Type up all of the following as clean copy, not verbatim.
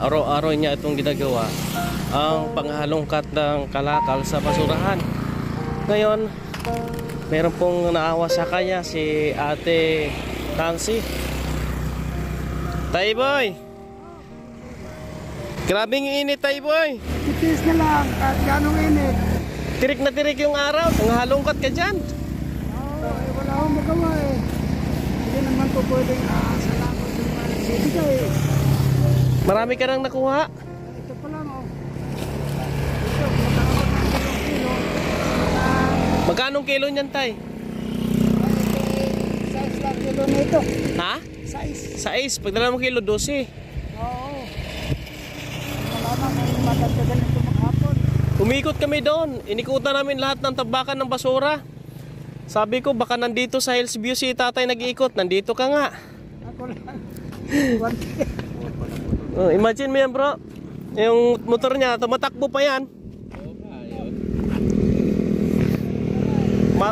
Araw-araw niya itong ginagawa ang panghalongkat ng kalakal sa basurahan. Ngayon, meron pong naawa sa kanya si Ate Nancy. Tay boy, grabing init tay boy. Titis na lang, kahit ganong init. Tirik na tirik yung araw, panghalongkat ka dyan. Wala akong magawa eh. Hindi naman po pwedeng salamat sa mga nagsibigay eh. Marami ka nang nakuha. Ito pa lang oh. Ito, magkakaroon ng kilo. Magkanong kilo niyan tay? Size lang kilo nito. Ha? Size. 6. Pag dala mo kilo, 12. Oo. Wala na kung matagdagan ito maghapon. Umikot kami doon. Inikutan namin lahat ng tabakan ng basura. Sabi ko, baka nandito sa Hillsview si tatay nag-iikot. Nandito ka nga. Ako lang. Imagine mo yan bro. Yung motor niya, tumatakbo pa yan.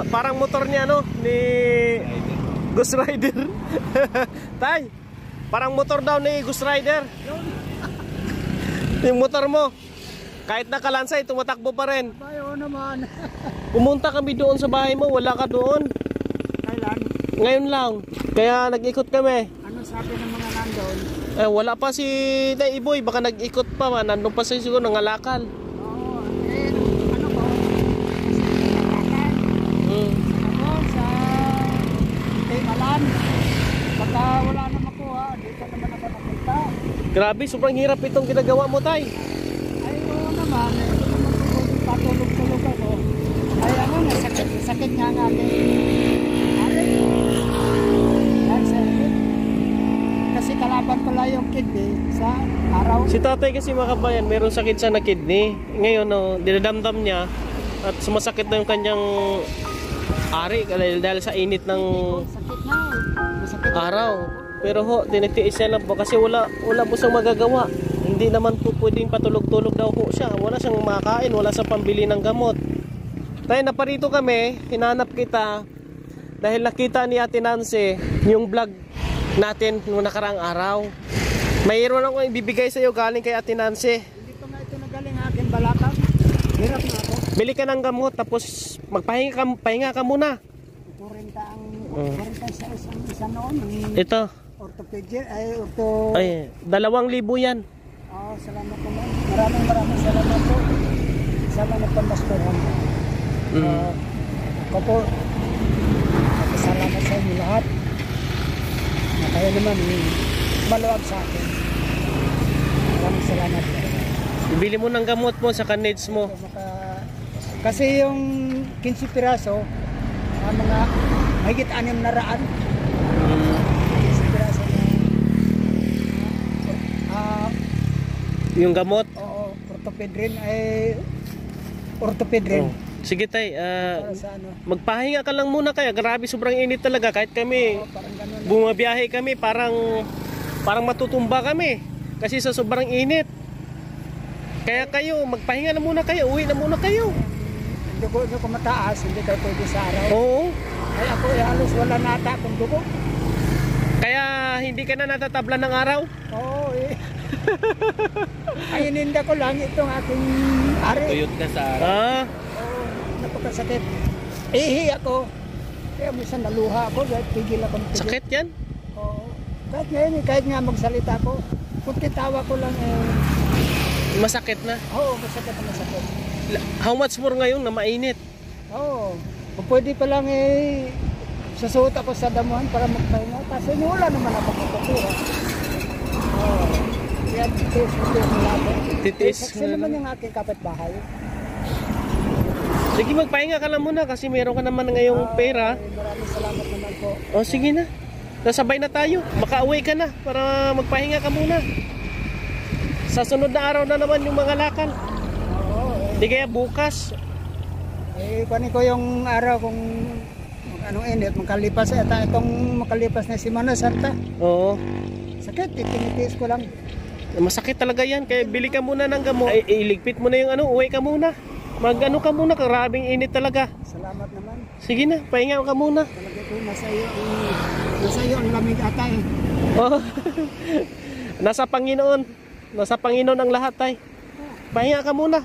Parang motor niya no, ni Ghost Rider. Tay, parang motor daw ni Ghost Rider. Yung motor mo, kahit nakalansay, tumatakbo pa rin. Bayo naman. Pumunta kami doon sa bahay mo, wala ka doon. Kailan? Ngayon lang, kaya nag-ikot kami. Ano sabi ng mga nandoon? Wala pa si Day Iboy, baka nag-ikot pa, nandun pa siya siguro, nangalakal. Oo, ano po? Ako sa Malan. Baka wala na makuha, dito naman ako nakita. Grabe, sobrang hirap itong ginagawa mo tay. Ay, oo naman, ito naman po, patulog-tulog ako. Ay, ano na, sakit nga nga aking kasi kalaban pala yung kidney sa araw. Si tatay kasi mga kabayan, meron sakit siya na kidney. Ngayon, no, dinadamdam niya at sumasakit na yung kanyang ari dahil sa init ng Sakit na, masakit araw. Pero ho, tinitiis siya lang po kasi wala po siyang magagawa. Hindi naman po pwedeng patulog-tulog daw po siya. Wala siyang makain, wala siyang pambili ng gamot. Tayo, naparito kami, hinanap kita dahil nakita ni Ate Nancy yung vlog natin noong nakaraang araw. Mayroon akong ibibigay sa iyo galing kay Ate Nancy. Hindi pa nga ito nagaling akin balakang. Hirap na ako. Bili ka ng gamot tapos magpahinga ka muna. 40 ang 40 sa isang noon. Ito. Orthopedic ay Ay, 2,000 yan. Oh, salamat po ma'am. Maraming salamat po. Sana nagpambasturan. Ako po. Salamat sa inyo lahat. Na kayo naman maluwag sa akin. Maraming salamat po. Bili mo ng gamot mo sa needs mo. Kasi yung 15 piraso, mga mahigit 6 na raan. 15 piraso na yung gamot? Oo, orthopedrin. Sige tay, Ano? magpahinga ka lang muna kaya. Grabe, sobrang init talaga. Kahit kami, bumabiyahe kami, parang matutumba kami. Kasi sa sobrang init. Kaya kayo, magpahinga na muna kayo. Uwi na muna kayo. Dugo nyo kung mataas, hindi kayo pwede sa araw. Oo. Ay ako, halos wala nata akong dugo. Kaya hindi ka na natatabla ng araw? Oo, eh. Ay, ininda ko lang itong aking ari. Tuyot ka sa araw. Oo, napakasakit. Ihi ako. Kaya minsan naluha ako, tigil ako. Sakit yan? Oo. Kahit ngayon, kahit nga magsalita ko, kung titawa ko lang, Masakit na? oo, masakit na masakit. How much more ngayon na mainit? Oo. Kung pwede pa lang sasuot ako sa damuhan para magpahinga. Kasi wala naman ako kapatira. Oo. Kaya titiis mo lang ako. Titiis Kasi naman yung aking kapitbahay. Sige, magpahinga ka lang muna kasi meron ka naman ngayong pera. Maraming salamat naman po. O sige na. Nasabay na tayo. Makauwi ka na para magpahinga ka muna. Sa sunod na araw na naman yung mga lakal. Oo. Di kaya bukas. Kunin ko yung araw kung anong init. Makalipas itong makalipas na Semana Santa. Oo. Sakit, tinitiis ko lang. Masakit talaga yan. Kaya bili ka muna ng gamot. Ay, iligpit mo na yung uwi ka muna. Mag-ano ka muna, karabing init talaga. Salamat naman. Sige na, pahinga ka muna. Talaga ito, nasa iyo ang lamig ata eh. Oh. Nasa Panginoon. Nasa Panginoon ang lahat, tay. Pahinga ka muna.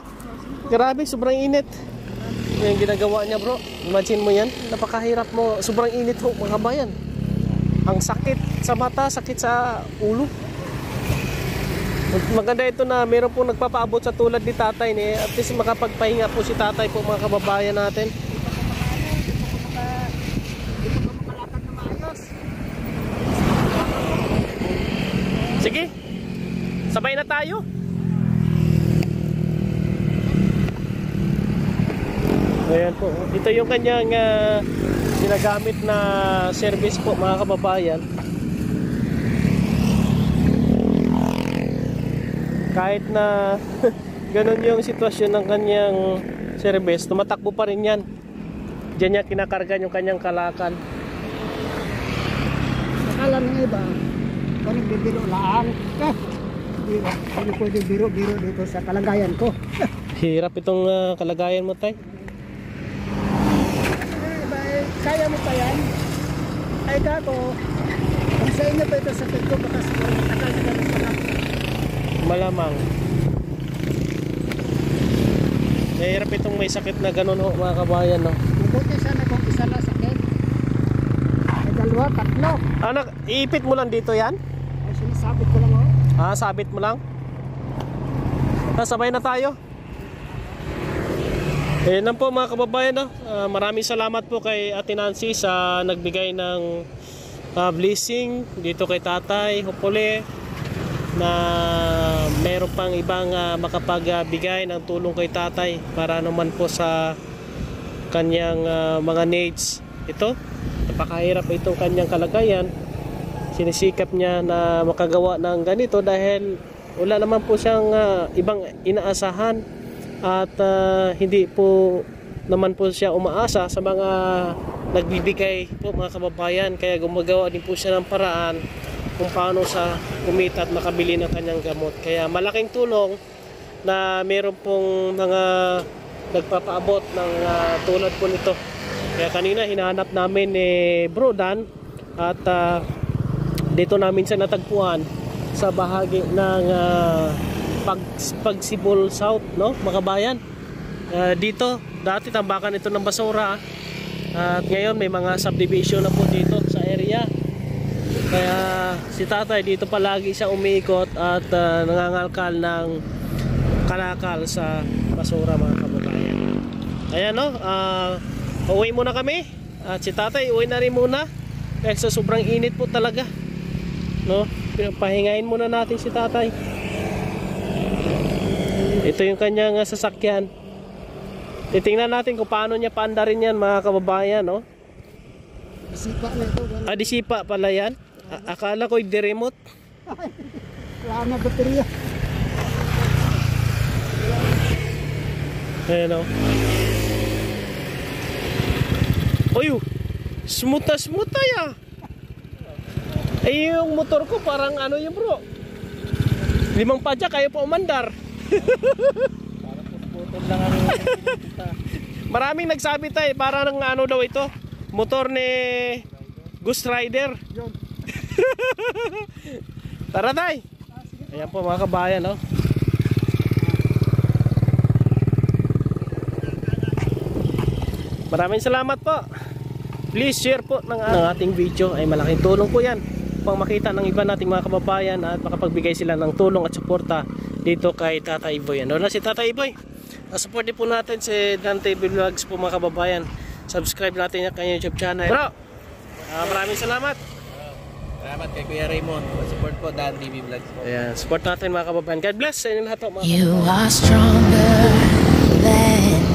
Grabe, sobrang init. Yung ginagawa niya, bro. Imagine mo yan. Napakahirap mo. Sobrang init ho, mga kabayan. Ang sakit sa mata, sakit sa ulo. Maganda ito na meron po nagpapaabot sa tulad ni tatay ni. At least makapagpahinga po si tatay po, mga kababayan natin. Sige, sabay na tayo. Ayan po, ito yung kanyang ginagamit na service po, mga kababayan. Kahit na ganun yung sitwasyon ng kanyang service, tumatakbo pa rin yan. Diyan niya kinakarga yung kanyang kalakal. Akala ng iba, kung nagbibiro lang, hindi pwede biro-biro dito sa kalagayan ko. Hirap itong kalagayan mo, tay. Kaya mo pa yan? Ay kako, kung sa inyo pa ito sa ko, baka siguro matagal na ganun pa lang. Malamang. Hirap itong may sakit na ganun ho, mga kabayan, no? Mabuti sana kung isa na sakit. Ay dalawa, tatlo. Anak, iipit mo lang dito yan? Ay sinasabit ko lang oh. Ah, sabit mo lang? Sabay na tayo. Yan po, mga kababayan, no? Maraming salamat po kay Ate Nancy sa nagbigay ng blessing dito kay tatay. Hopefully na meron pang ibang makapagbigay ng tulong kay tatay para naman po sa kanyang mga needs. Ito, napakahirap itong kanyang kalagayan. Sinisikap niya na makagawa ng ganito dahil wala naman po siyang ibang inaasahan at hindi po naman po siya umaasa sa mga nagbibigay po, mga kababayan. Kaya gumagawa din po siya ng paraan kung paano sa kumita at makabili ng kanyang gamot. Kaya malaking tulong na meron pong mga nagpapaabot ng tulad po nito. Kaya kanina hinahanap namin ni Bro Dan at dito namin siya natagpuan sa bahagi ng Pagsibol South, no, mga kabayan. Dito dati tambakan ito ng basura at ngayon may mga subdivision na po dito sa area. Kaya si tatay dito palagi siya umiikot at nangangalkal ng kalakal sa basura, mga kababayan. Ayan, no, uuwi muna kami at si tatay uwi na rin muna dahil sa sobrang init po talaga, no. Pahingain muna natin si tatay. Ito yung kanyang sasakyan. Titingnan natin kung paano niya paandarin yan, mga kababayan, no. Disipa na ito. Disipa pala yan. Akala ko yung remote. Wala na baterya. Ayan, o. Oy, smuta ya. Ay, yung motor ko parang ano yun, bro. 5 padya, kayo pa umandar. Parang putol lang ang Maraming nagsabi tayo, parang ano daw ito, motor ni Ghost Rider. yun. Tara tay. Ayan po, mga kabayan, no. Maraming salamat po. Please share po ng ating video, ay malaking tulong po yan upang makita ng iba nating mga kababayan at makapagbigay sila ng tulong at suporta dito kay Tatay Boy. Ano na si Tatay Boy? Support din po natin si Dan TV Vlogs po, mga kababayan. Subscribe natin yung kanyang YouTube channel. Bro, maraming salamat. Salamat kay Kuya Raymond. Support po Dan TV Vlogs po. Ayan, support natin, mga kababayan. God bless sa inyo lahat po, mga You are stronger than